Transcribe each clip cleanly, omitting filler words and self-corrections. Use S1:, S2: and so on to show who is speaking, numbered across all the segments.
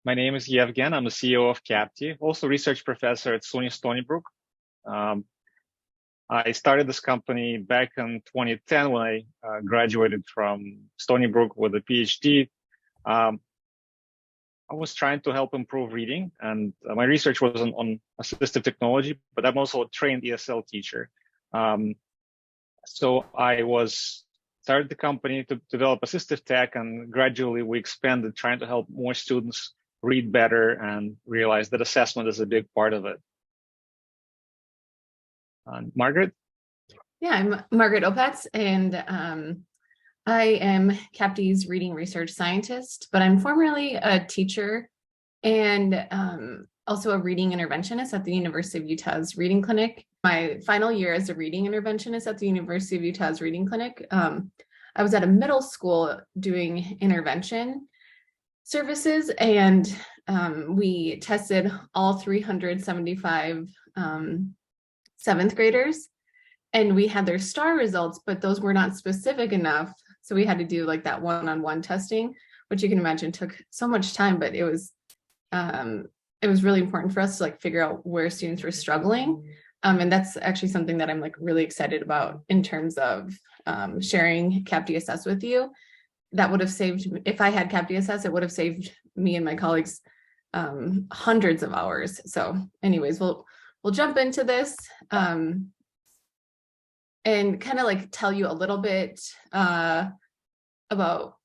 S1: My name is Yevgen. I'm the CEO of Capti, also research professor at SUNY Stony Brook. I started this company back in 2010 when I graduated from Stony Brook with a PhD. I was trying to help improve reading, and my research was on assistive technology, but I'm also a trained ESL teacher. So I started the company to develop assistive tech, and gradually we expanded, trying to help more students read better and realize that assessment is a big part of it. Margaret?
S2: Yeah, I'm Margaret Opatz, and I am Capti's reading research scientist, but I'm formerly a teacher and also a reading interventionist at the University of Utah's Reading Clinic. My final year as a reading interventionist at the University of Utah's Reading Clinic, I was at a middle school doing intervention services, and we tested all 375 seventh graders, and we had their STAR results, but those were not specific enough. So we had to do like that one-on-one testing, which you can imagine took so much time, but it was really important for us to like figure out where students were struggling. And that's actually something that I'm like really excited about in terms of sharing Capti Assess with you. That would have saved, if I had Capti Assess, it would have saved me and my colleagues hundreds of hours. So anyways, we'll jump into this and kind of like tell you a little bit about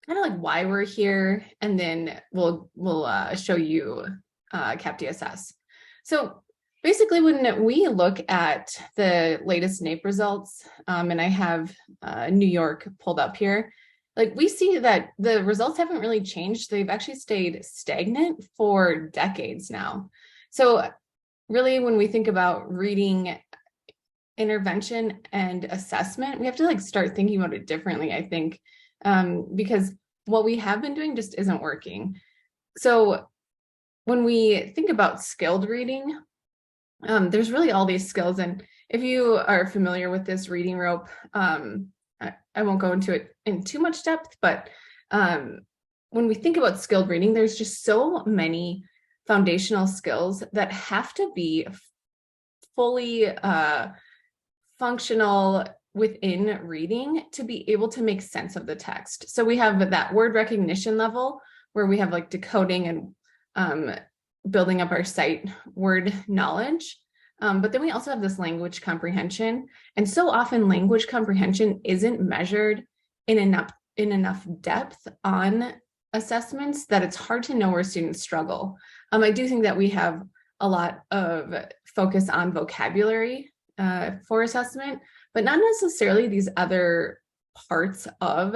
S2: kind of like why we're here, and then we'll show you Capti Assess. So basically, when we look at the latest NAEP results, and I have New York pulled up here, like we see that the results haven't really changed. They've actually stayed stagnant for decades now. So really, when we think about reading intervention and assessment, we have to like start thinking about it differently, I think, because what we have been doing just isn't working. So when we think about skilled reading, there's really all these skills. And if you are familiar with this reading rope, I won't go into it in too much depth, but when we think about skilled reading, there's just so many foundational skills that have to be fully functional within reading to be able to make sense of the text. So we have that word recognition level where we have like decoding and building up our sight word knowledge. But then we also have this language comprehension. And so often language comprehension isn't measured in enough depth on assessments that it's hard to know where students struggle. I do think that we have a lot of focus on vocabulary for assessment, but not necessarily these other parts of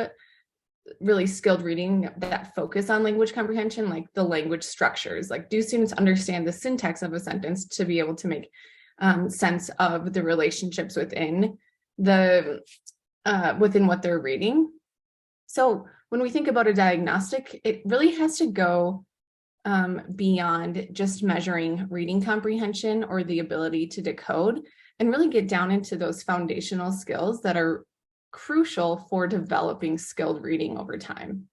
S2: really skilled reading that focus on language comprehension, like the language structures. Like, do students understand the syntax of a sentence to be able to make sense of the relationships within what they're reading? So when we think about a diagnostic, it really has to go beyond just measuring reading comprehension or the ability to decode, and really get down into those foundational skills that are crucial for developing skilled reading over time.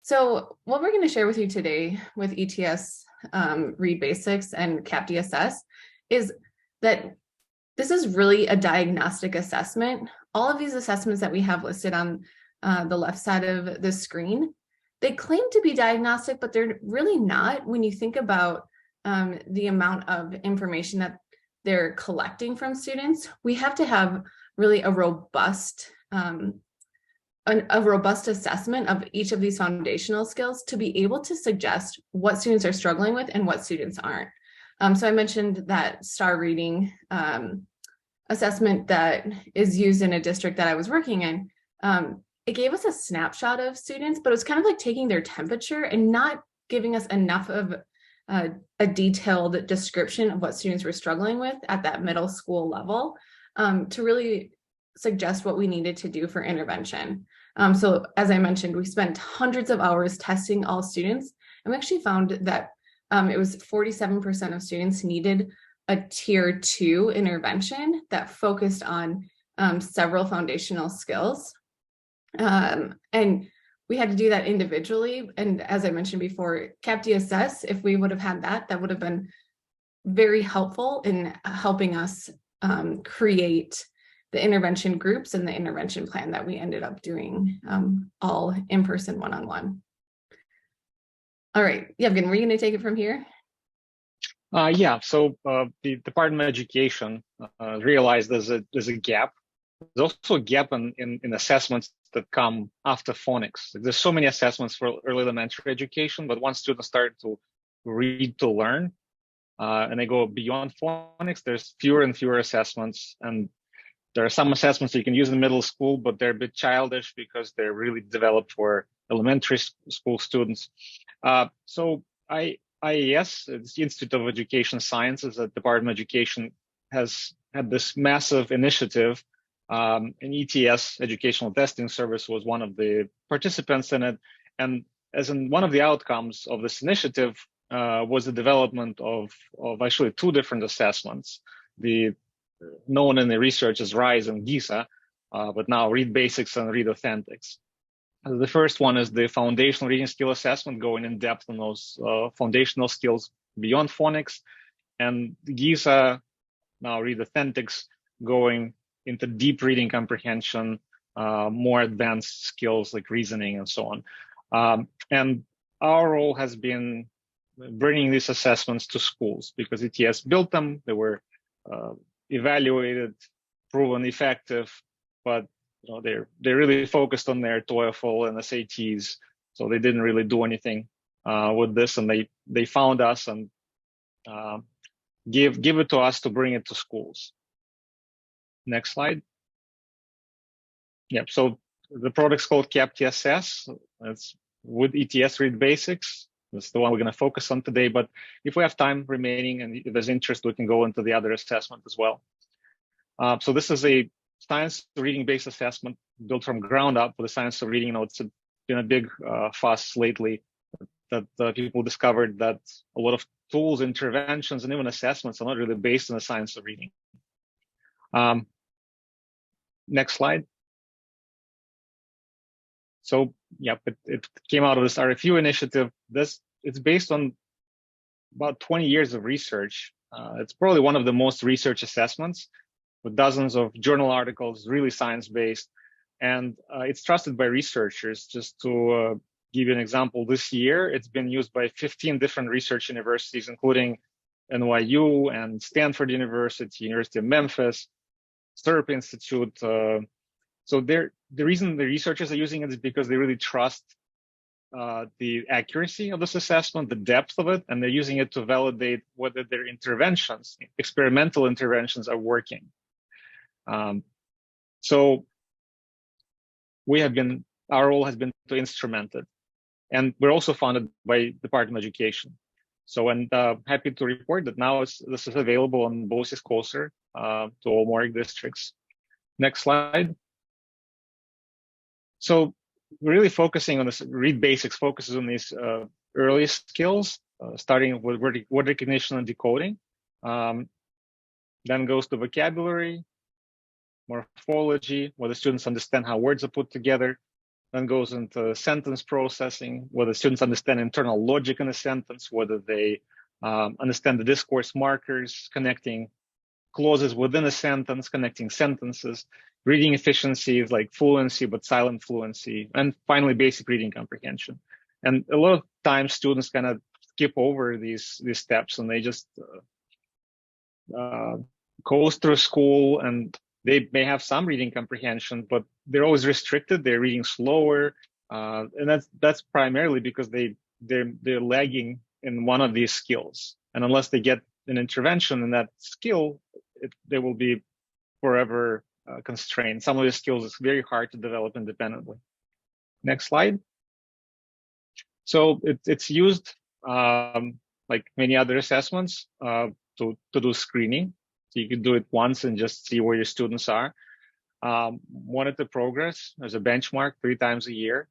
S2: So what we're going to share with you today with ETS ReadBasix and Capti Assess is that this is really a diagnostic assessment. All of these assessments that we have listed on the left side of the screen, they claim to be diagnostic, but they're really not when you think about the amount of information that they're collecting from students. We have to have really a robust assessment of each of these foundational skills to be able to suggest what students are struggling with and what students aren't. So I mentioned that STAR reading assessment that is used in a district that I was working in. It gave us a snapshot of students, but it was kind of like taking their temperature and not giving us enough of a detailed description of what students were struggling with at that middle school level to really suggest what we needed to do for intervention. So as I mentioned, we spent hundreds of hours testing all students, and we actually found that it was 47% of students needed a tier 2 intervention that focused on several foundational skills. And we had to do that individually. And as I mentioned before, Capti Assess, if we would have had that, that would have been very helpful in helping us create the intervention groups and the intervention plan that we ended up doing all in person, one-on-one. All right, Yevgen, were you going to take it from here?
S1: Yeah, so the Department of Education realized there's a gap. There's also a gap in assessments that come after phonics. There's so many assessments for early elementary education, but once students start to read to learn, and they go beyond phonics, there's fewer and fewer assessments. And there are some assessments you can use in middle school, but they're a bit childish because they're really developed for elementary school students. So IES, it's the Institute of Education Sciences at the Department of Education, has had this massive initiative. And ETS, Educational Testing Service, was one of the participants in it. And as in one of the outcomes of this initiative was the development of actually two different assessments, the known in the research as RISE and GISA, but now ReadBasix and ReadAuthentics. The first one is the foundational reading skill assessment, going in depth on those foundational skills beyond phonics, and GISA, now ReadAuthentics, going into deep reading comprehension, more advanced skills like reasoning and so on. And our role has been bringing these assessments to schools because ETS built them. They were evaluated, proven effective, but they're really focused on their TOEFL and SATs, so they didn't really do anything with this. And they found us and give it to us to bring it to schools. Next slide. Yep. So the product's called Capti Assess. It's with ETS ReadBasix. That's the one we're going to focus on today. But if we have time remaining and if there's interest, we can go into the other assessment as well. So this is a science reading-based assessment built from ground up for the science of reading. It's been a big fuss lately that people discovered that a lot of tools, interventions, and even assessments are not really based on the science of reading. Next slide. So, yeah, it came out of this RFU initiative. It's based on about 20 years of research. It's probably one of the most research assessments with dozens of journal articles, really science-based. And it's trusted by researchers. Just to give you an example, this year, it's been used by 15 different research universities, including NYU and Stanford University, University of Memphis, Stirrup Institute. So the reason the researchers are using it is because they really trust the accuracy of this assessment, the depth of it, and they're using it to validate whether their interventions, experimental interventions, are working. So our role has been to instrument it. And we're also funded by Department of Education. So, and happy to report that now this is available on BOCES Coaser to all MORIC districts. Next slide. So we're really focusing on this. ReadBasix focuses on these early skills, starting with word recognition and decoding. Then goes to vocabulary, morphology, where the students understand how words are put together. Then goes into sentence processing, where the students understand internal logic in a sentence, whether they understand the discourse markers, connecting clauses within a sentence, connecting sentences, reading efficiency like fluency, but silent fluency, and finally, basic reading comprehension. And a lot of times students kind of skip over these steps and they just coast through school, and they may have some reading comprehension, but they're always restricted. They're reading slower, and that's primarily because they're lagging in one of these skills. And unless they get an intervention in that skill, they will be forever constrained. Some of these skills is very hard to develop independently. Next slide. So it's used like many other assessments to do screening. So you can do it once and just see where your students are. Monitor progress. There's a benchmark 3 times a year.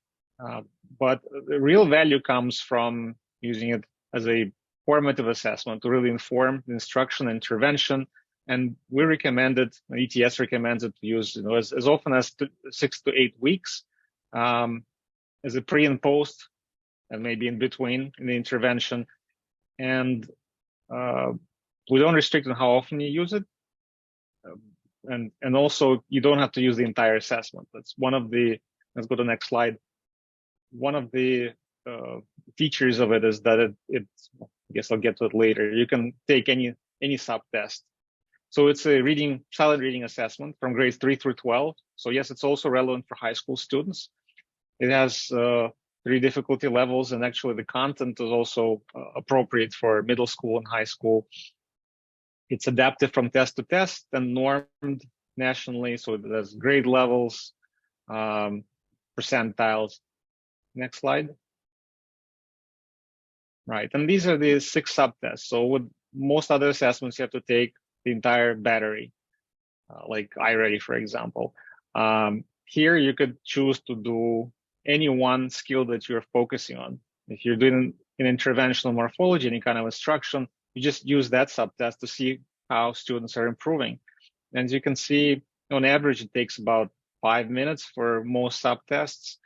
S1: But the real value comes from using it as a formative assessment to really inform the instruction and intervention. And we recommend it, ETS recommends it to use as often as 6 to 8 weeks. as a pre and post, and maybe in between in the intervention. And we don't restrict on how often you use it. And also you don't have to use the entire assessment. That's one of the, let's go to the next slide. One of the features of it is that it's, I guess I'll get to it later. You can take any sub-test. So it's a silent reading assessment from grades 3 through 12. So yes, it's also relevant for high school students. It has 3 difficulty levels, and actually the content is also appropriate for middle school and high school. It's adapted from test to test and normed nationally. So there's grade levels, percentiles. Next slide. Right, and these are the 6 subtests. So with most other assessments, you have to take the entire battery, like iReady, for example. Here, you could choose to do any one skill that you're focusing on. If you're doing an interventional morphology, any kind of instruction, you just use that subtest to see how students are improving. And as you can see, on average, it takes about 5 minutes for most subtests.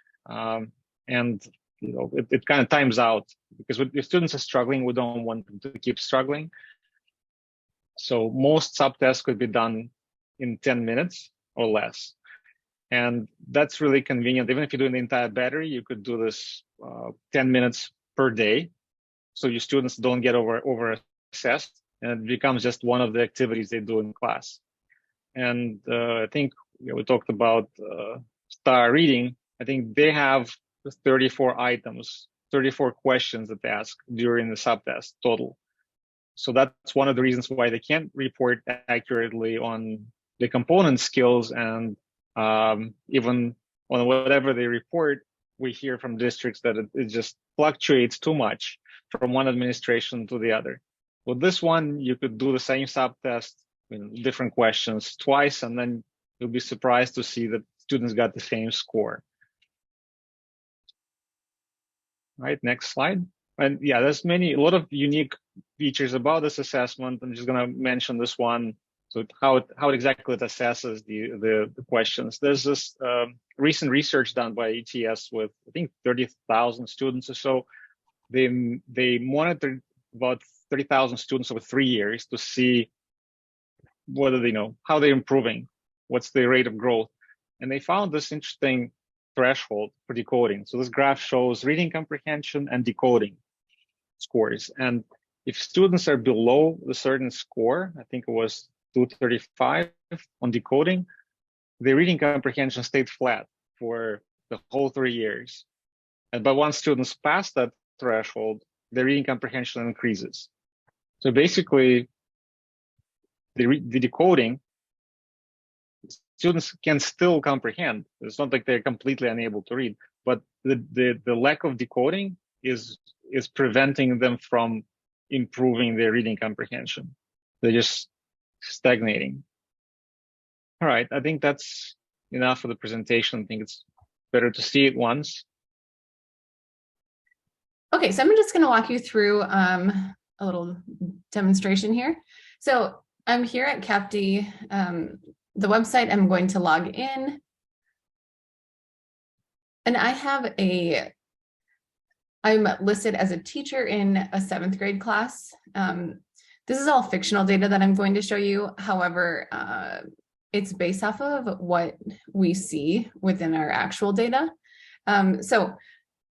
S1: And it kind of times out, because if students are struggling, we don't want them to keep struggling. So most subtests could be done in 10 minutes or less. And that's really convenient. Even if you're doing the entire battery, you could do this 10 minutes per day. So your students don't get over assessed, and it becomes just one of the activities they do in class. And I think we talked about STAR reading. I think they have 34 items, 34 questions that they ask during the subtest total. So that's one of the reasons why they can't report accurately on the component skills, and even on whatever they report, we hear from districts that it just fluctuates too much from one administration to the other. With this one, you could do the same subtest, different questions twice, and then you'll be surprised to see that students got the same score. Right, next slide. And yeah, there's a lot of unique features about this assessment. I'm just going to mention this one. So how exactly it assesses the questions. There's this recent research done by ETS with, I think, 30,000 students or so. They monitored about 30,000 students over 3 years to see whether they know how they're improving, what's the rate of growth. And they found this interesting threshold for decoding. So this graph shows reading comprehension and decoding scores. And if students are below a certain score, I think it was 235 on decoding, the reading comprehension stayed flat for the whole 3 years. But once students pass that threshold, the reading comprehension increases. So basically, the decoding, students can still comprehend. It's not like they're completely unable to read, but the lack of decoding is preventing them from improving their reading comprehension. They're just stagnating. All right, I think that's enough for the presentation. I think it's better to see it once.
S2: Okay, so I'm just going to walk you through a little demonstration here. So I'm here at Capti, the website. I'm going to log in, and I'm listed as a teacher in a 7th grade class. This is all fictional data that I'm going to show you. However, it's based off of what we see within our actual data. So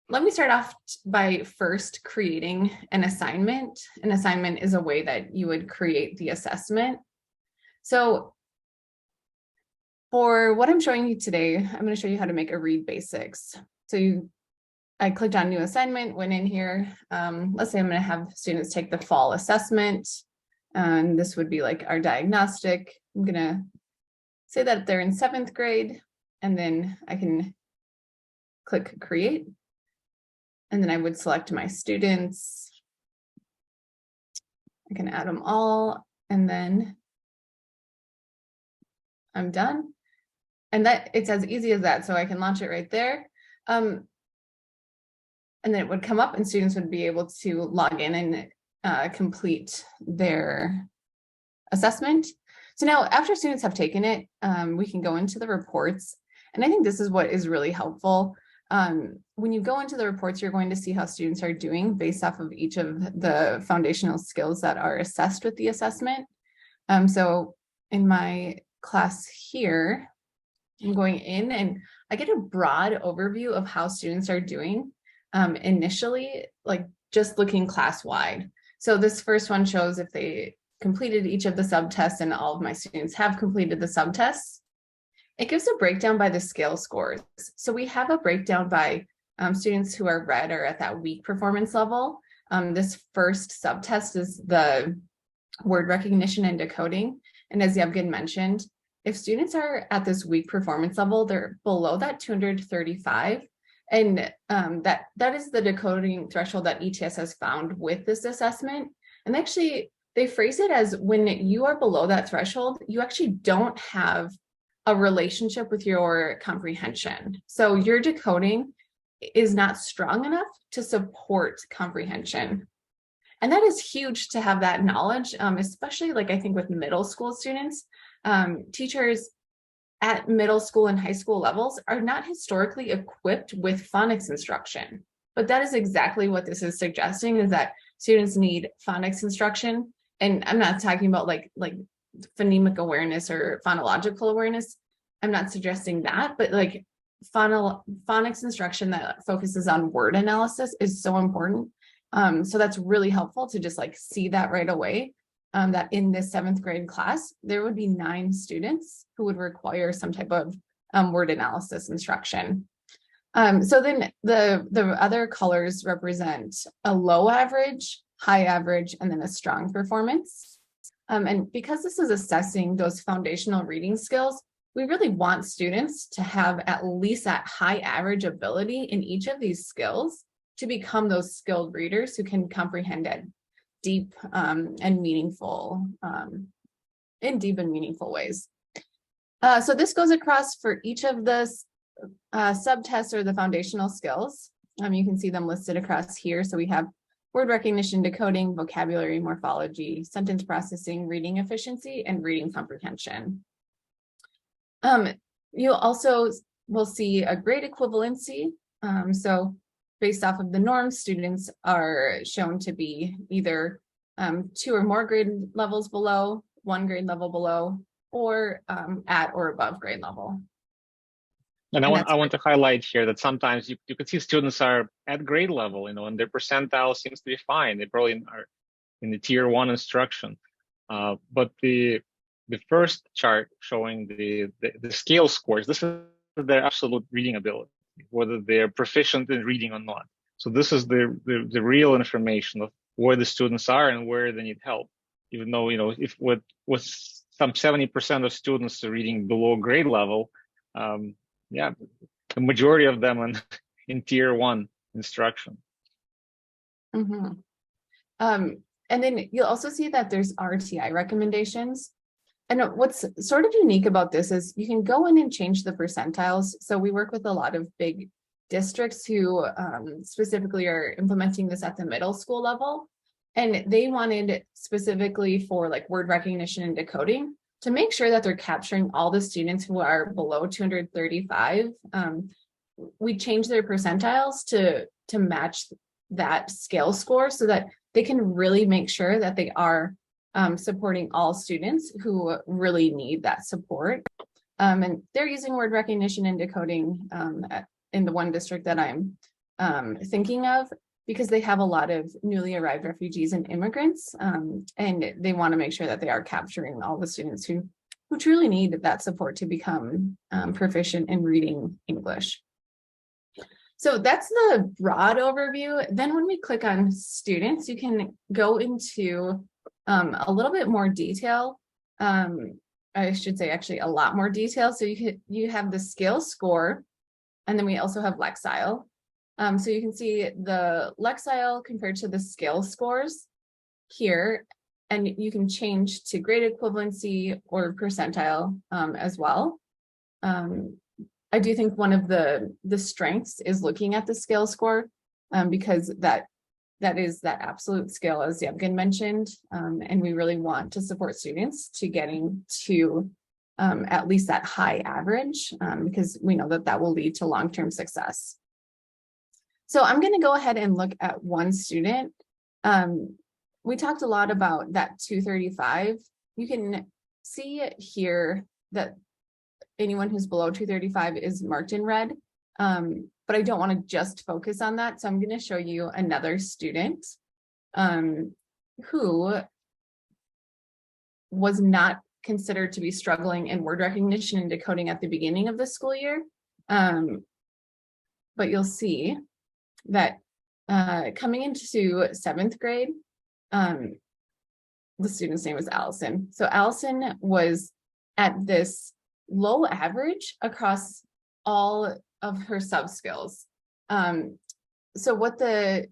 S2: let me start off by first creating an assignment. An assignment is a way that you would create the assessment. So for what I'm showing you today, I'm going to show you how to make a ReadBasix. So I clicked on new assignment, went in here. Let's say I'm going to have students take the fall assessment. And this would be like our diagnostic. I'm going to say that they're in 7th grade, and then I can click create. And then I would select my students. I can add them all, and then I'm done. And that it's as easy as that. So I can launch it right there. And then it would come up and students would be able to log in and complete their assessment. So now after students have taken it, we can go into the reports. And I think this is what is really helpful. When you go into the reports, you're going to see how students are doing based off of each of the foundational skills that are assessed with the assessment. So in my class here, I'm going in and I get a broad overview of how students are doing initially, like just looking class-wide. So this first one shows if they completed each of the subtests, and all of my students have completed the subtests. It gives a breakdown by the scale scores. So we have a breakdown by students who are red or at that weak performance level. This first subtest is the word recognition and decoding. And as Yevgen mentioned, if students are at this weak performance level, they're below that 235. And that is the decoding threshold that ETS has found with this assessment. And actually, they phrase it as when you are below that threshold, you actually don't have a relationship with your comprehension. So your decoding is not strong enough to support comprehension. And that is huge to have that knowledge, especially like I think with middle school students. Teachers at middle school and high school levels are not historically equipped with phonics instruction. But that is exactly what this is suggesting, is that students need phonics instruction. And I'm not talking about like phonemic awareness or phonological awareness. I'm not suggesting that, but like phonics instruction that focuses on word analysis is so important. So that's really helpful to just like see that right away, that in this 7th grade class, there would be 9 students who would require some type of word analysis instruction. So then the other colors represent a low average, high average, and then a strong performance. And because this is assessing those foundational reading skills, we really want students to have at least that high average ability in each of these skills to become those skilled readers who can comprehend at deep and meaningful, in deep and meaningful ways. So this goes across for each of the subtests or the foundational skills. You can see them listed across here. So we have word recognition, decoding, vocabulary, morphology, sentence processing, reading efficiency, and reading comprehension. You also will see a grade equivalency. So based off of the norms, students are shown to be either 2 or more grade levels below, 1 grade level below, or at or above grade level.
S1: And I want to highlight here that sometimes you can see students are at grade level, and their percentile seems to be fine. They probably are in the tier 1 instruction. But the first chart showing the scale scores, this is their absolute reading ability, whether they're proficient in reading or not. So this is the real information of where the students are and where they need help. Even though, if with some 70% of students are reading below grade level, yeah, the majority of them in tier 1 instruction.
S2: Mm-hmm. And then you'll also see that there's RTI recommendations. And what's sort of unique about this is you can go in and change the percentiles. So we work with a lot of big districts who specifically are implementing this at the middle school level. And they wanted specifically for like word recognition and decoding to make sure that they're capturing all the students who are below 235. We change their percentiles to match that scale score so that they can really make sure that they are supporting all students who really need that support. And they're using word recognition and decoding in the one district that I'm thinking of, because they have a lot of newly arrived refugees and immigrants, and they want to make sure that they are capturing all the students who truly need that support to become proficient in reading English. So that's the broad overview. Then when we click on students, you can go into a little bit more detail. I should say actually a lot more detail. So you have the scale score, and then we also have Lexile. So you can see the Lexile compared to the scale scores here, and you can change to grade equivalency or percentile as well. I do think one of the strengths is looking at the scale score because that is that absolute scale, as Yevgen mentioned, and we really want to support students to getting to at least that high average because we know that will lead to long-term success. So I'm going to go ahead and look at one student. We talked a lot about that 235. You can see here that anyone who's below 235 is marked in red, but I don't want to just focus on that. So I'm going to show you another student who was not considered to be struggling in word recognition and decoding at the beginning of the school year. But you'll see that coming into 7th grade, the student's name was Allison. So Allison was at this low average across all of her sub skills. So what the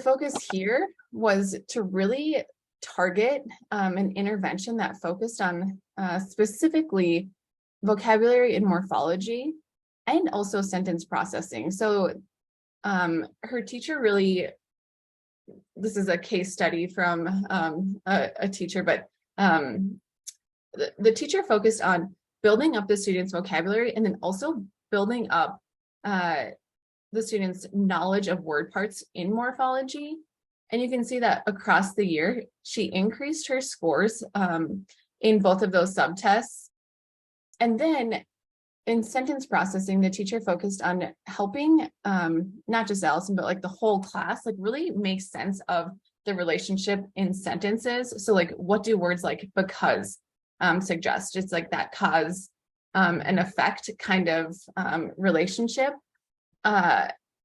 S2: focus here was to really target an intervention that focused on specifically vocabulary and morphology, and also sentence processing. So her teacher really, this is a case study from a teacher, but the teacher focused on building up the students' vocabulary and then also building up the students' knowledge of word parts in morphology. And you can see that across the year, she increased her scores in both of those subtests. And then in sentence processing, the teacher focused on helping not just Allison, but like the whole class, like really make sense of the relationship in sentences. So like, what do words like because suggest? It's like that cause and effect kind of relationship.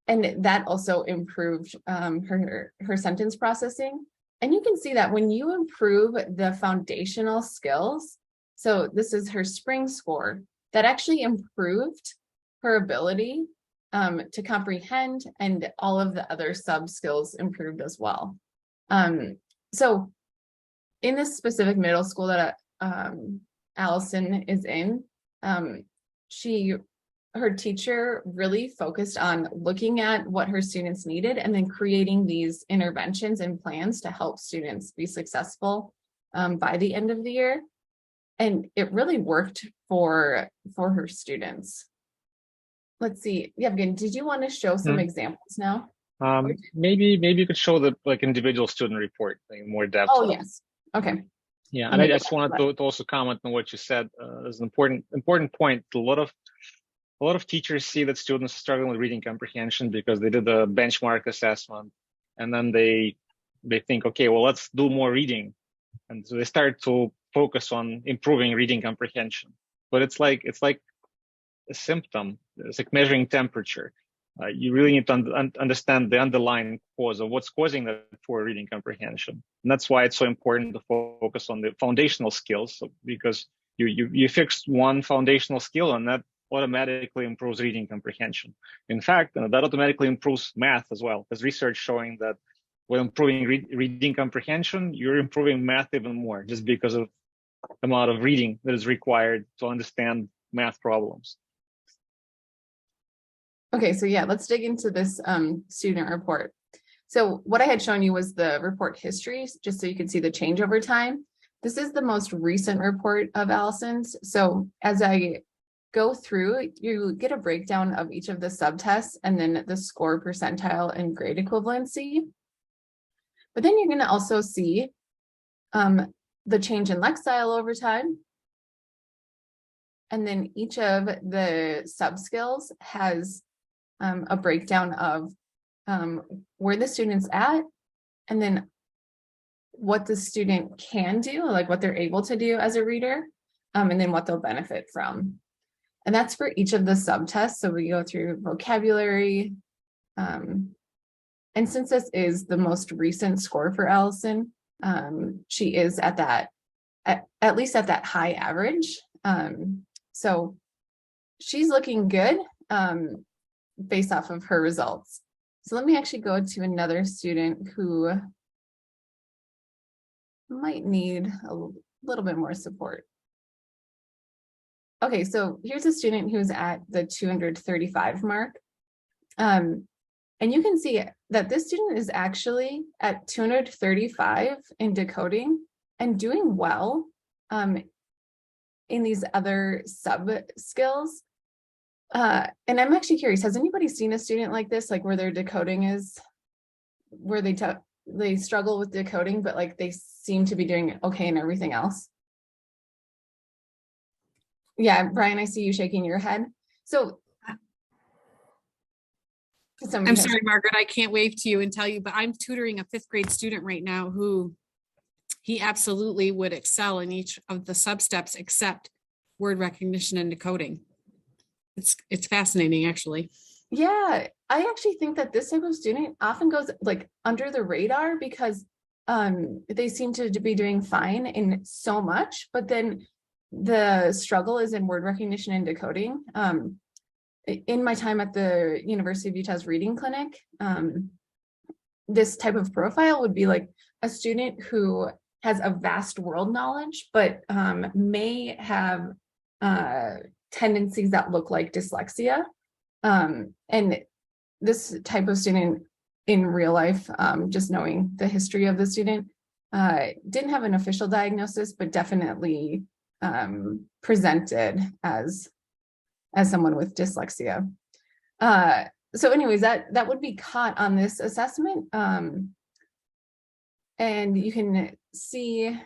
S2: And that also improved her sentence processing. And you can see that when you improve the foundational skills, so this is her spring score, that actually improved her ability to comprehend, and all of the other sub skills improved as well. So in this specific middle school that Allison is in, her teacher really focused on looking at what her students needed and then creating these interventions and plans to help students be successful by the end of the year. And it really worked for her students. Let's see. Yevgen, did you want to show some examples now?
S1: Maybe you could show the like individual student report in more depth.
S2: Oh, yes. Okay.
S1: Yeah, and I just wanted to also comment on what you said. As an important point. A lot of teachers see that students are struggling with reading comprehension because they did a benchmark assessment, and then they think, okay, well, let's do more reading, and so they start to focus on improving reading comprehension. But it's like a symptom. It's like measuring temperature. You really need to understand the underlying cause of what's causing that poor reading comprehension, and that's why it's so important to focus on the foundational skills, because you fix one foundational skill and that automatically improves reading comprehension. In fact, that automatically improves math as well. There's research showing that when improving reading comprehension, you're improving math even more, just because of the amount of reading that is required to understand math problems.
S2: Okay, so yeah, let's dig into this student report. So what I had shown you was the report history, just so you can see the change over time. This is the most recent report of Allison's. So as I go through, you get a breakdown of each of the subtests and then the score percentile and grade equivalency. But then you're going to also see the change in Lexile over time. And then each of the sub skills has a breakdown of where the student's at, and then what the student can do, like what they're able to do as a reader, and then what they'll benefit from. And that's for each of the subtests. So we go through vocabulary. And since this is the most recent score for Allison, she is at that, at least at that high average. So she's looking good based off of her results. So let me actually go to another student who might need a little bit more support. Okay, so here's a student who's at the 235 mark. And you can see that this student is actually at 235 in decoding and doing well in these other sub skills. And I'm actually curious, has anybody seen a student like this, like where their decoding is, where they struggle with decoding, but like they seem to be doing okay in everything else? Yeah, Brian, I see you shaking your head. So
S3: I'm sorry, Margaret, I can't wave to you and tell you, but I'm tutoring a 5th grade student right now who he absolutely would excel in each of the sub-steps except word recognition and decoding. It's fascinating, actually.
S2: Yeah, I actually think that this type of student often goes like under the radar because they seem to be doing fine in so much, but then the struggle is in word recognition and decoding. In my time at the University of Utah's reading clinic, this type of profile would be like a student who has a vast world knowledge, but may have tendencies that look like dyslexia. And this type of student in real life, just knowing the history of the student, didn't have an official diagnosis, but definitely presented as someone with dyslexia. So anyways, that would be caught on this assessment. And you can see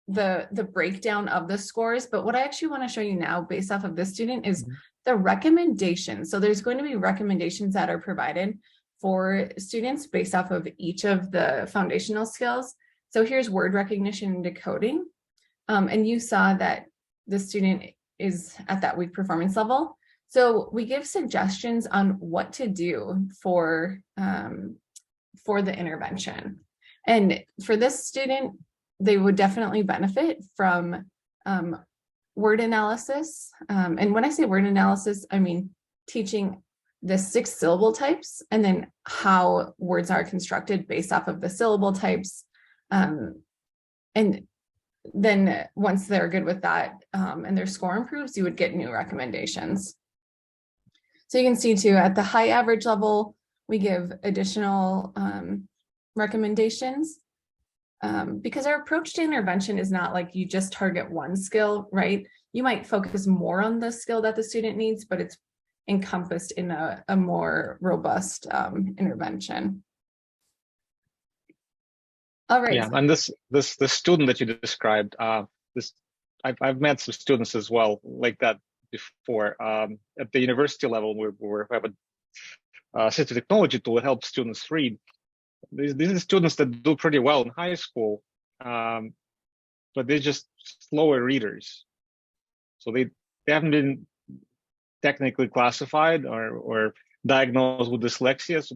S2: the breakdown of the scores, but what I actually want to show you now based off of this student is the recommendations. So there's going to be recommendations that are provided for students based off of each of the foundational skills. So here's word recognition and decoding. And you saw that the student is at that weak performance level. So we give suggestions on what to do for the intervention. And for this student, they would definitely benefit from word analysis. And when I say word analysis, I mean teaching the 6 syllable types and then how words are constructed based off of the syllable types. And then once they're good with that and their score improves, you would get new recommendations. So you can see too, at the high average level, we give additional recommendations because our approach to intervention is not like you just target one skill, right? You might focus more on the skill that the student needs, but it's encompassed in a more robust intervention. All right.
S1: Yeah, and this student that you described, I've met some students as well like that before. At the university level, we have a assistive technology tool that helps students read. These are students that do pretty well in high school, but they're just slower readers. So they haven't been technically classified or diagnosed with dyslexia.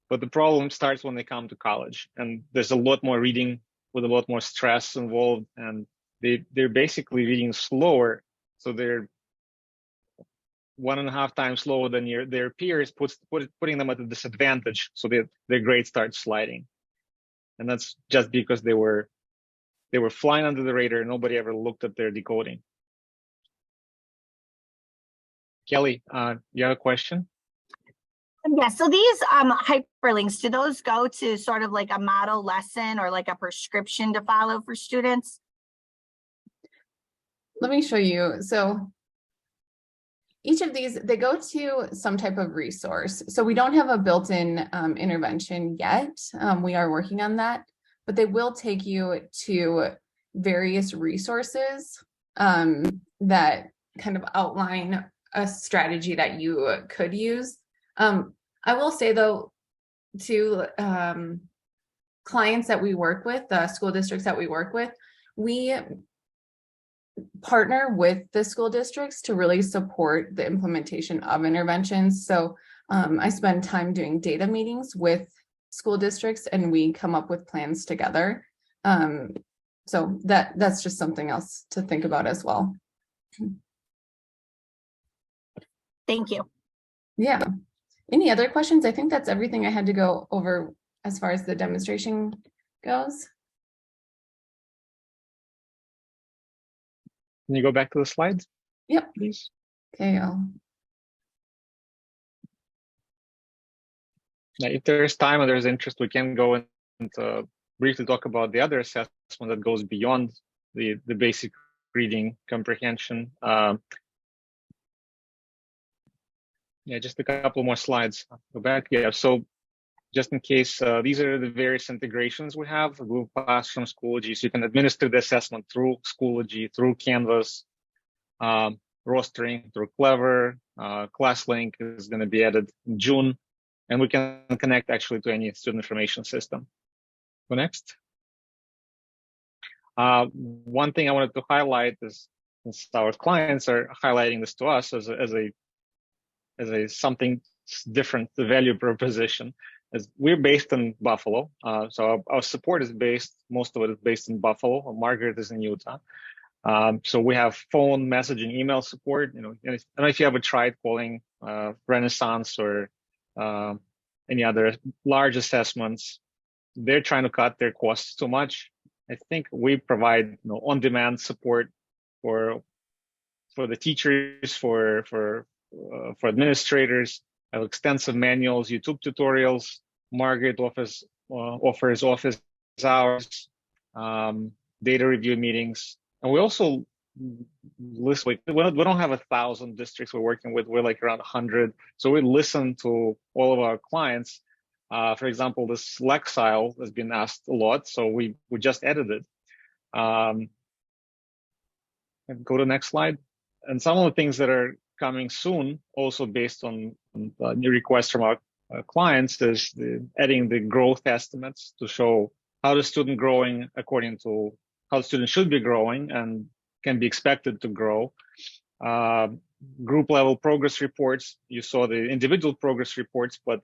S1: But the problem starts when they come to college, and there's a lot more reading with a lot more stress involved, and they're basically reading slower. So they're 1.5 times slower than their peers, putting them at a disadvantage. So their grades start sliding, and that's just because they were flying under the radar. Nobody ever looked at their decoding. Kelly, you have a question?
S4: Yeah, so these hyperlinks, do those go to sort of like a model lesson or like a prescription to follow for students?
S2: Let me show you. So each of these, they go to some type of resource. So we don't have a built-in intervention yet. We are working on that, but they will take you to various resources that kind of outline a strategy that you could use. I will say though, to clients that we work with, the school districts that we work with, we partner with the school districts to really support the implementation of interventions. So I spend time doing data meetings with school districts and we come up with plans together. So that's just something else to think about as well.
S4: Thank you.
S2: Yeah. Any other questions? I think that's everything I had to go over as far as the demonstration goes.
S1: Can you go back to the slides?
S2: Yep.
S1: Please.
S2: Okay.
S1: Now, if there's time and there's interest, we can go and briefly talk about the other assessment that goes beyond the basic reading comprehension. Yeah, just a couple more slides. Go back. Yeah, so just in case, these are the various integrations we have: Google Classroom, Schoology. So you can administer the assessment through Schoology, through Canvas, rostering through Clever. ClassLink is going to be added in June, and we can connect actually to any student information system. Go next. One thing I wanted to highlight is, since our clients are highlighting this to us as a something different, the value proposition, is we're based in Buffalo. So our support is based, most of it is based in Buffalo. Margaret is in Utah. So we have phone, messaging, email support. I don't know if you ever tried calling Renaissance or any other large assessments. They're trying to cut their costs too much. I think we provide on-demand support for the teachers, for administrators. I have extensive manuals, YouTube tutorials. Margaret offers office hours, data review meetings, and we also listen. We don't have 1,000 districts we're working with. We're like around 100. So we listen to all of our clients. For example, this Lexile has been asked a lot, so we just added it. And go to the next slide. And some of the things that are coming soon, also based on new requests from our clients, is adding the growth estimates to show how the student growing according to how the student should be growing and can be expected to grow. Group level progress reports. You saw the individual progress reports, but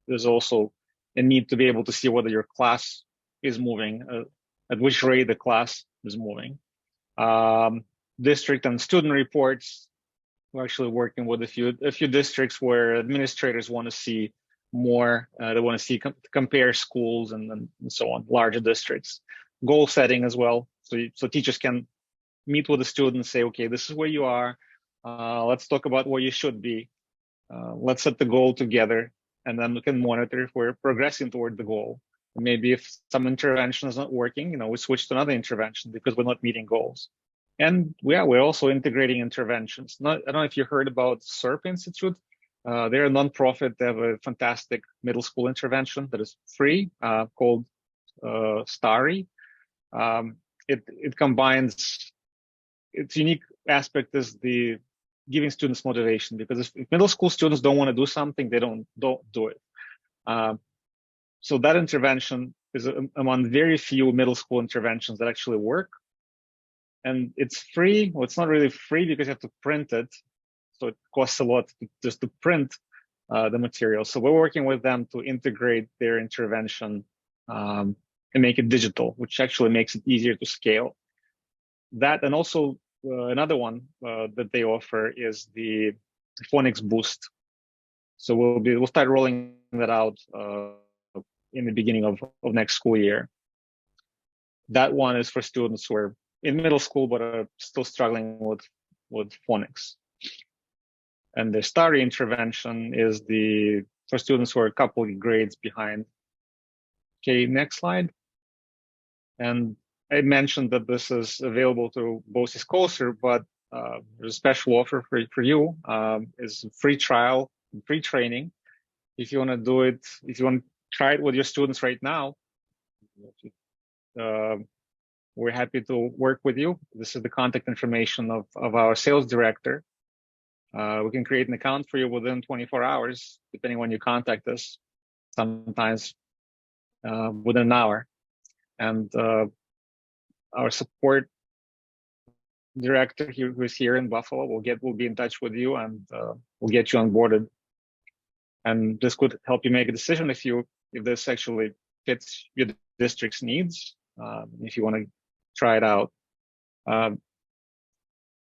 S1: there's also a need to be able to see whether your class is moving, at which rate the class is moving. District and student reports. We're actually working with a few districts where administrators want to see more. They want to see compare schools and so on. Larger districts. Goal setting as well. So teachers can meet with the students, say, okay, this is where you are. Let's talk about where you should be. Let's set the goal together, and then we can monitor if we're progressing toward the goal. And maybe if some intervention is not working, we switch to another intervention because we're not meeting goals. And we're also integrating interventions. I don't know if you heard about SERP Institute. They're a nonprofit. They have a fantastic middle school intervention that is free, called STARI. It combines, its unique aspect is the giving students motivation, because if middle school students don't want to do something, they don't do it. So that intervention is among very few middle school interventions that actually work. And it's free. Well, it's not really free because you have to print it. So it costs a lot just to print the material. So we're working with them to integrate their intervention and make it digital, which actually makes it easier to scale. That, and also another one that they offer is the Phonics Boost. So we'll start rolling that out in the beginning of next school year. That one is for students who are in middle school but are still struggling with phonics. And the STARI intervention is for students who are a couple of grades behind. Okay, next slide. And I mentioned that this is available through BOCES Coaster, but there's a special offer for you. Is free trial, free training. If you want to do it, if you want to try it with your students right now, we're happy to work with you. This is the contact information of our sales director. We can create an account for you within 24 hours, depending when you contact us, sometimes within an hour. And our support director here, who is here in Buffalo, will be in touch with you, and we'll get you onboarded. And this could help you make a decision if this actually fits your district's needs, if you want to try it out.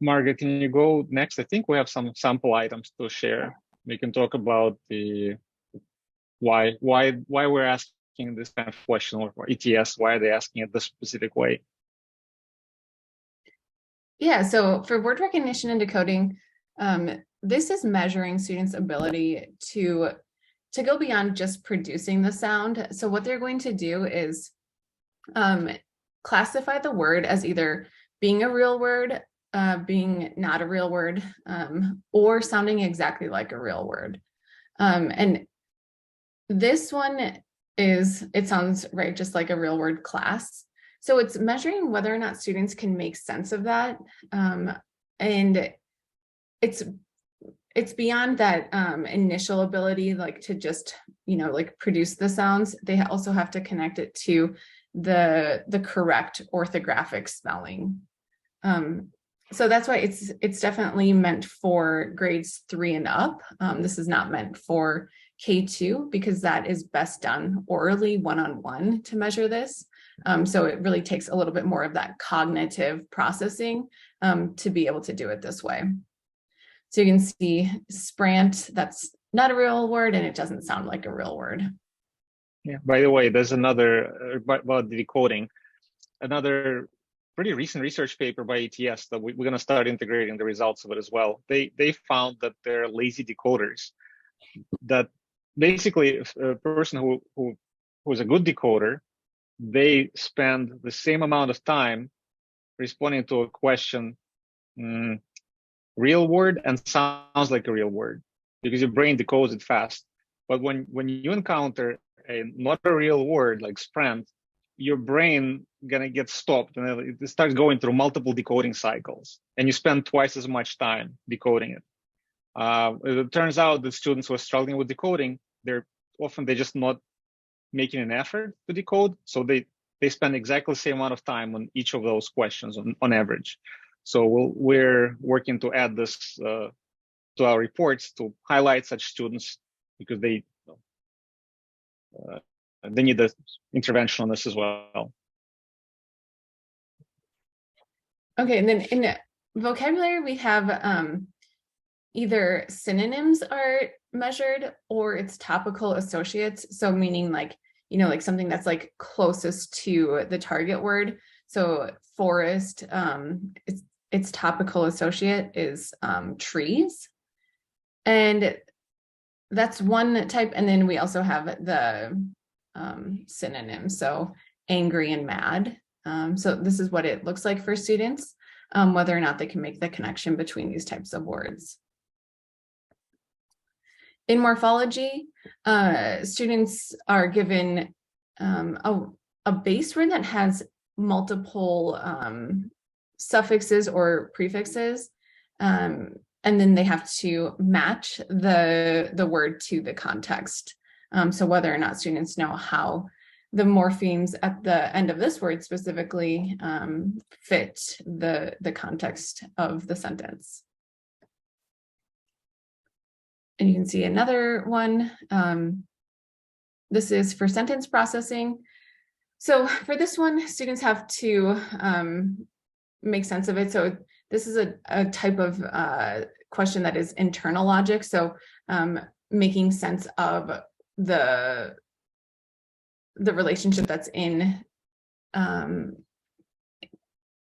S1: Margaret, can you go next? I think we have some sample items to share. We can talk about the why we're asking this kind of question, or ETS, why are they asking it this specific way?
S2: Yeah, so for word recognition and decoding, this is measuring students' ability to go beyond just producing the sound. So what they're going to do is classify the word as either being a real word, being not a real word, or sounding exactly like a real word. And this one it sounds right, just like a real word class. So it's measuring whether or not students can make sense of that. And it's beyond that initial ability, like to just, like produce the sounds. They also have to connect it to the correct orthographic spelling. So that's why it's definitely meant for grades 3 and up. This is not meant for K2 because that is best done orally one-on-one to measure this. So it really takes a little bit more of that cognitive processing to be able to do it this way. So you can see sprant, that's not a real word and it doesn't sound like a real word.
S1: Yeah, by the way, there's another about the decoding, another pretty recent research paper by ATS that we're going to start integrating the results of it as well. They found that they're lazy decoders, that basically a person who's a good decoder, they spend the same amount of time responding to a question, real word and sounds like a real word, because your brain decodes it fast. But when you encounter not a real word like sprant, your brain gonna get stopped and it starts going through multiple decoding cycles, and you spend twice as much time decoding it. It turns out that students who are struggling with decoding, they're just not making an effort to decode, so they spend exactly the same amount of time on each of those questions on average. So we're working to add this to our reports to highlight such students, because they need the intervention on this as well.
S2: Okay, and then in vocabulary, we have either synonyms are measured or it's topical associates. So meaning like, like something that's like closest to the target word. So forest, its topical associate is trees. And that's one type. And then we also have the synonyms. So angry and mad. So this is what it looks like for students, whether or not they can make the connection between these types of words. In morphology, students are given a base word that has multiple suffixes or prefixes, and then they have to match the word to the context. So whether or not students know how the morphemes at the end of this word specifically fit the context of the sentence. And you can see another one. This is for sentence processing. So for this one, students have to make sense of it. So this is a type of question that is internal logic. So making sense of the relationship that's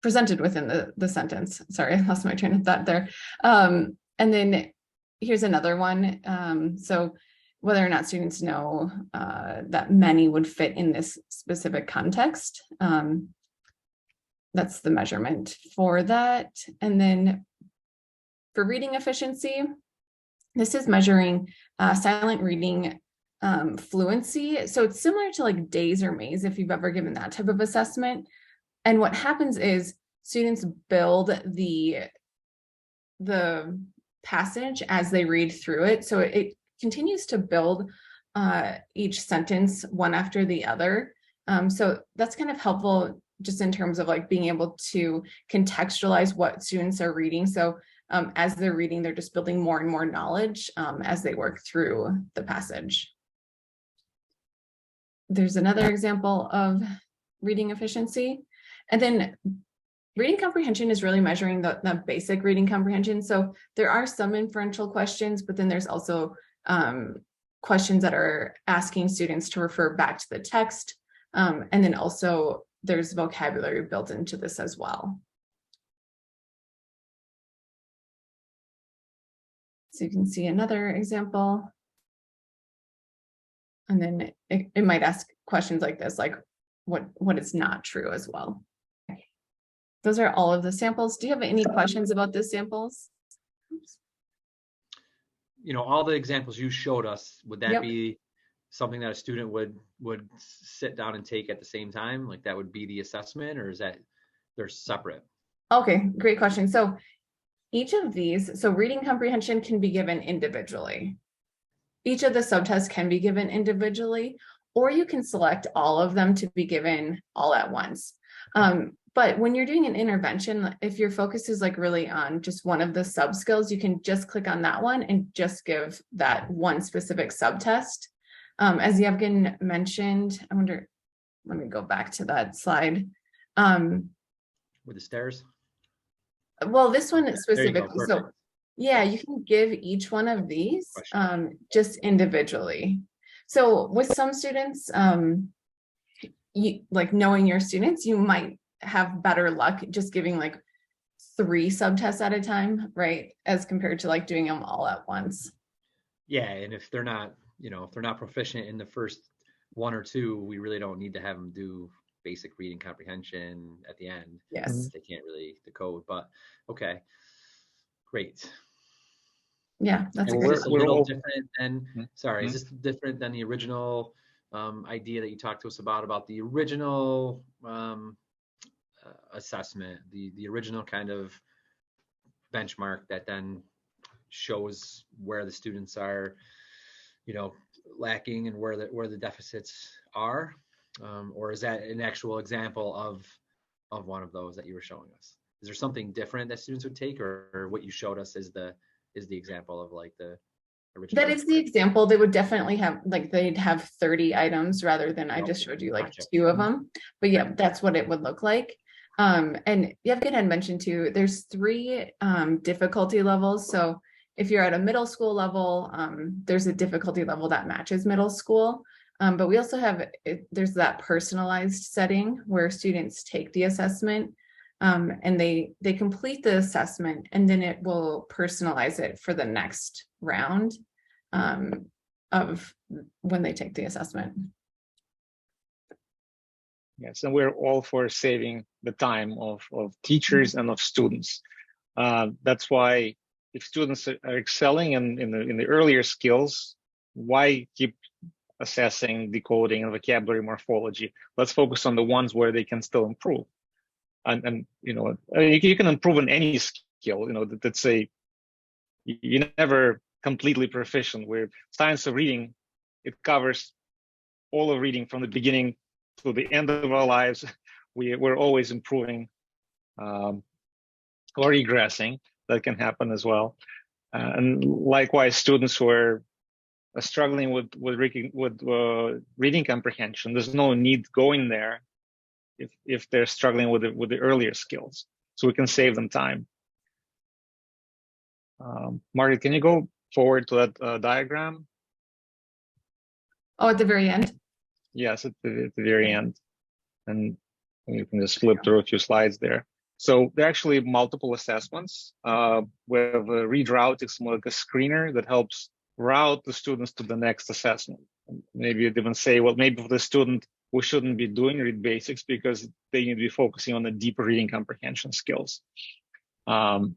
S2: presented within the sentence. Sorry, I lost my train of thought there. And then here's another one. So whether or not students know that many would fit in this specific context. That's the measurement for that. And then for reading efficiency, this is measuring silent reading fluency. So it's similar to like DAYS or MAYS if you've ever given that type of assessment. And what happens is students build the passage as they read through it. So it continues to build each sentence one after the other. So that's kind of helpful just in terms of like being able to contextualize what students are reading. So as they're reading, they're just building more and more knowledge as they work through the passage. There's another example of reading efficiency. And then reading comprehension is really measuring the basic reading comprehension. So there are some inferential questions, but then there's also questions that are asking students to refer back to the text. And then also there's vocabulary built into this as well. So you can see another example. And then it might ask questions like this, like what is not true as well. those are all of the samples. Do you have any questions about the samples? Oops.
S5: You know, all the examples you showed us, would that
S2: Yep.
S5: be something that a student would sit down and take at the same time? Like that would be the assessment, or is that they're separate?
S2: Okay, great question. So each of these, so reading comprehension can be given individually. Each of the subtests can be given individually, or you can select all of them to be given all at once. But when you're doing an intervention, if your focus is like really on just one of the sub skills, you can just click on that one and just give that one specific subtest. As Yevgen mentioned, I wonder, let me go back to that slide.
S5: With the stairs?
S2: Well, this one
S5: There you go,
S2: specifically, so
S5: perfect.
S2: yeah, you can give each one of these just individually. So with some students, you like knowing your students, you might have better luck just giving like 3 subtests at a time, right? As compared to like doing them all at once.
S5: Yeah, and if they're not, you know, if they're not proficient in the first 1 or 2, we really don't need to have them do basic reading comprehension at the end.
S2: Yes.
S5: They can't really decode, but okay, great.
S2: Yeah, that's a
S5: And
S2: great
S5: is this a
S1: we're
S5: little
S1: all-
S5: different than, sorry, is this different than the original idea that you talked to us about the original assessment, the original kind of benchmark that then shows where the students are, you know, lacking and where the deficits are, or is that an actual example of one of those that you were showing us? Is there something different that students would take, or what you showed us is the example of like the original?
S2: That is the example. They would definitely have like they'd have 30 items rather than I just showed you like
S5: Gotcha.
S2: 2 of them. But yeah, that's what it would look like. And Yevgen had mentioned too, there's 3 difficulty levels. So if you're at a middle school level, there's a difficulty level that matches middle school. But we also have, there's that personalized setting where students take the assessment and they complete the assessment, and then it will personalize it for the next round of when they take the assessment.
S1: Yes, and we're all for saving the time of teachers and of students. That's why if students are excelling in the earlier skills, why keep assessing decoding and vocabulary morphology? Let's focus on the ones where they can still improve. And you know, you can improve in any skill. You know, that's you're never completely proficient. Where science of reading, it covers all of reading from the beginning to the end of our lives. We're always improving or regressing. That can happen as well. And likewise, students who are struggling with reading comprehension, there's no need going there if they're struggling with the earlier skills, so we can save them time. Margaret, can you go forward to that diagram?
S2: Oh, at the very end?
S1: Yes, at the very end. And you can just flip through a few slides there. So there are actually multiple assessments. We have a read route. It's more like a screener that helps route the students to the next assessment. Maybe you'd even say, well, maybe for the student, we shouldn't be doing ReadBasix because they need to be focusing on the deeper reading comprehension skills. And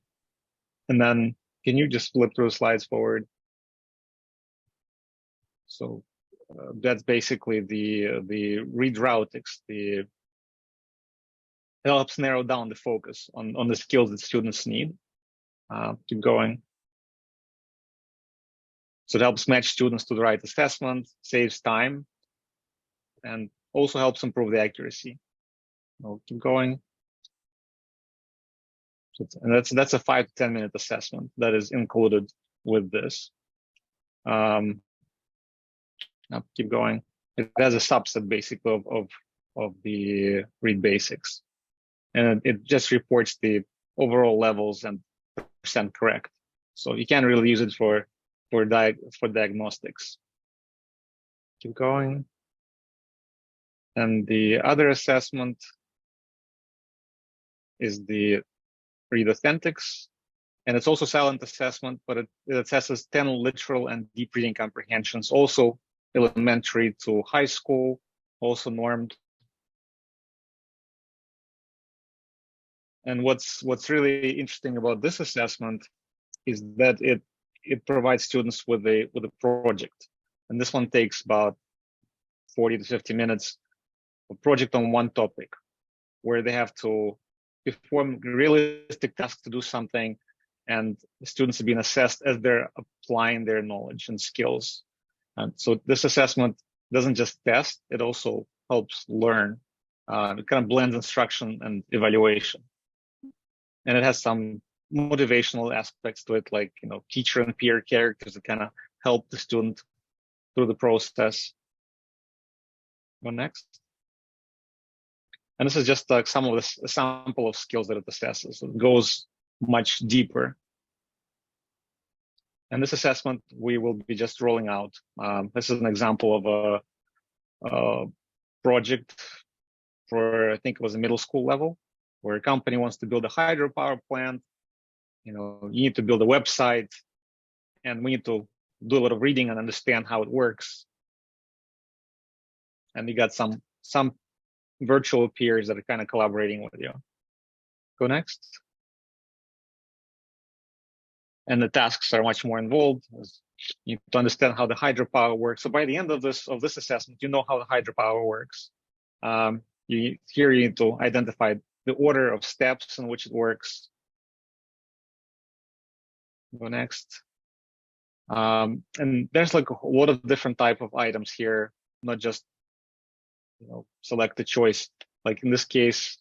S1: then can you just flip through slides forward? So that's basically the read routics. It helps narrow down the focus on the skills that students need. Keep going. So it helps match students to the right assessment, saves time, and also helps improve the accuracy. I'll keep going. And that's a 5 to 10 minute assessment that is included with this. I'll keep going. It has a subset basically of the ReadBasix, and it just reports the overall levels and percent correct. So you can't really use it for diagnostics. Keep going. And the other assessment is the Read Authentics, and it's also silent assessment, but it assesses 10 literal and deep reading comprehensions, also elementary to high school, also normed. And what's really interesting about this assessment is that it provides students with a project, and this one takes about 40 to 50 minutes, a project on one topic, where they have to perform realistic tasks to do something, and the students are being assessed as they're applying their knowledge and skills. And so this assessment doesn't just test, it also helps learn. It kind of blends instruction and evaluation. And it has some motivational aspects to it, like, you know, teacher and peer characters that kind of help the student through the process. Go next. And this is just like some of the a sample of skills that it assesses. It goes much deeper. And this assessment we will be just rolling out. This is an example of a project for, I think it was a middle school level, where a company wants to build a hydropower plant. You know, you need to build a website, and we need to do a lot of reading and understand how it works. And you got some virtual peers that are kind of collaborating with you. Go next. And the tasks are much more involved. You need to understand how the hydropower works. So by the end of this assessment, you know how the hydropower works. You need to identify the order of steps in which it works. Go next. And there's like a lot of different type of items here, not just, you know, select a choice. Like in this case,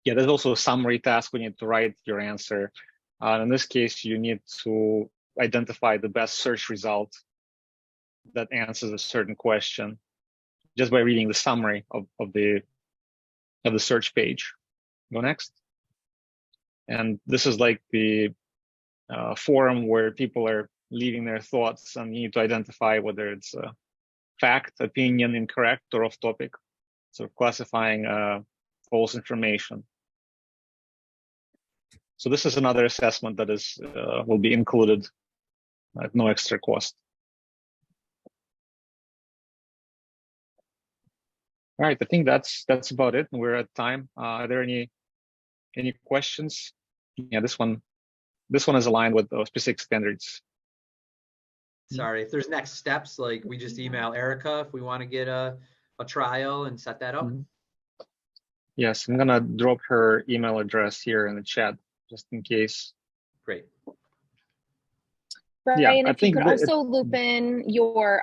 S1: yeah, there's also a summary task. We need to write your answer. In this case, you need to identify the best search result that answers a certain question just by reading the summary of the search page. Go next. And this is like the forum where people are leaving their thoughts, and you need to identify whether it's a fact, opinion, incorrect, or off topic. So classifying false information. So this is another assessment that is will be included at no extra cost. All right, I think that's about it. We're at time. Are there any questions? Yeah, this one is aligned with those specific standards.
S5: Sorry, if there's next steps, like we just email Erica if we want to get a trial and set that up.
S1: Mm-hmm. Yes, I'm gonna drop her email address here in the chat just in case.
S5: Great.
S6: Brian,
S1: yeah,
S6: if you could also loop in your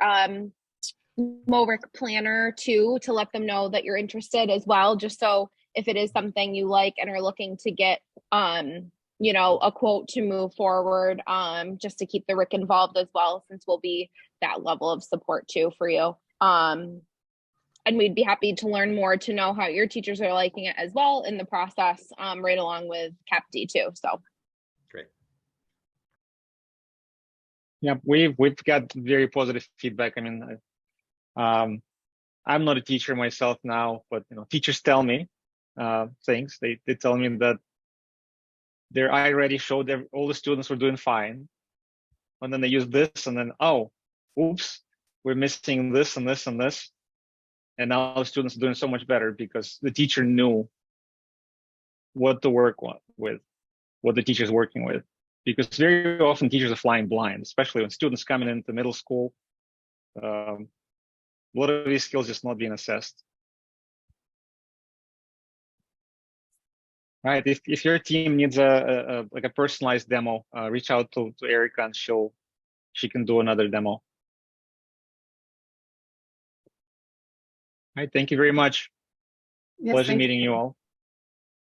S6: MORIC planner too, to let them know that you're interested as well, just so if it is something you like and are looking to get you know, a quote to move forward, just to keep the RIC involved as well, since we'll be that level of support too for you. And we'd be happy to learn more to know how your teachers are liking it as well in the process, right along with Capti too. So
S5: great.
S1: Yeah, we've got very positive feedback. I mean, I'm not a teacher myself now, but you know, teachers tell me things. They tell me that their iReady showed that all the students were doing fine, and then they use this, and then oops, we're missing this and this and this. And now the students are doing so much better because the teacher knew what to work with, what the teacher's working with. Because very often teachers are flying blind, especially when students coming into middle school. A lot of these skills just not being assessed. All right, if your team needs a personalized demo, reach out to Erica and she can do another demo. All right, thank you very much.
S2: Yes,
S1: Pleasure
S2: thank
S1: meeting you all.